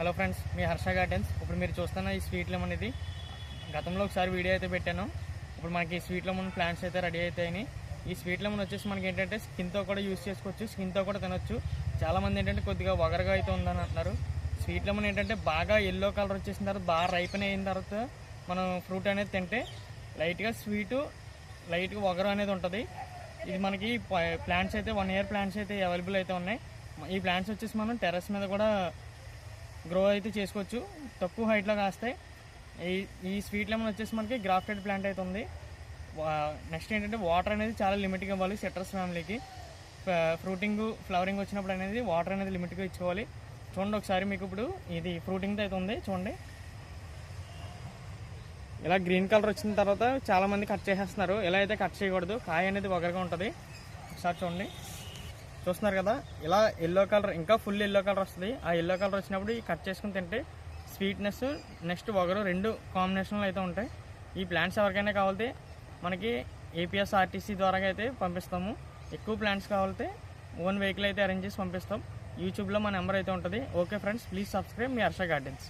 Hello friends, మీ Harsha gardens. ఇప్పుడు మీరు చూస్తున్న ఈ స్వీట్ లెమన్ ఇది గతంలో ఒకసారి వీడియో అయితే పెట్టాను. ఇప్పుడు మనకి ఈ స్వీట్ లెమన్ ప్లాంట్స్ అయితే రెడీ అవుతాయని. ఈ స్వీట్ లెమన్ వచ్చేసి మనకి ఏంటంటే స్కిన్తో కూడా యూస్ చేసుకోవచ్చు, స్కిన్తో కూడా తినొచ్చు. చాలామంది ఏంటంటే కొద్దిగా వగరగా అయితే ఉందని అంటున్నారు. స్వీట్ లెమన్ ఏంటంటే బాగా ఎల్లో కలర్ వచ్చేసిన తర్వాత బాగా రైపన్ అయిన తర్వాత మనం ఫ్రూట్ అనేది తింటే లైట్గా స్వీటు, లైట్గా వగరు అనేది ఉంటుంది. ఇది మనకి ప్లాంట్స్ అయితే 1 year ప్లాంట్స్ అయితే అవైలబుల్ అయితే ఉన్నాయి. ఈ ప్లాంట్స్ వచ్చేసి మనం టెర్రస్ మీద కూడా గ్రో అయితే చేసుకోవచ్చు, తక్కువ హైట్లో కాస్తాయి. ఈ స్వీట్ లెమన్ వచ్చేసి మనకి గ్రాఫ్టెడ్ ప్లాంట్ అయితే ఉంది. నెక్స్ట్ ఏంటంటే వాటర్ అనేది చాలా లిమిట్గా ఇవ్వాలి. సిట్రస్ ఫ్యామిలీకి ఫ్లవరింగ్ వచ్చినప్పుడు అనేది వాటర్ అనేది లిమిట్గా ఇచ్చుకోవాలి. చూడండి ఒకసారి, మీకు ఇప్పుడు ఇది ఫ్రూటింగ్తో అయితే ఉంది చూడండి. ఇలా గ్రీన్ కలర్ వచ్చిన తర్వాత చాలామంది కట్ చేసేస్తున్నారు. ఇలా అయితే కట్ చేయకూడదు, కాయ అనేది వగరగా ఉంటుంది. ఒకసారి చూడండి, చూస్తున్నారు కదా, ఇలా ఎల్లో కలర్ ఇంకా ఫుల్ ఎల్లో కలర్ వస్తుంది. ఆ ఎల్లో కలర్ వచ్చినప్పుడు ఈ కట్ చేసుకుని తింటే స్వీట్నెస్ నెక్స్ట్ వగరు 2 కాంబినేషన్లు అయితే ఉంటాయి. ఈ ప్లాంట్స్ ఎవరికైనా కావాలంటే మనకి APSRTC ద్వారా అయితే పంపిస్తాము. ఎక్కువ ప్లాంట్స్ కావాలంటే ఓన్ వెహికల్ అయితే అరేంజ్ చేసి పంపిస్తాం. యూట్యూబ్లో మా నెంబర్ అయితే ఉంటుంది. Okay friends, please subscribe me Harsha gardens.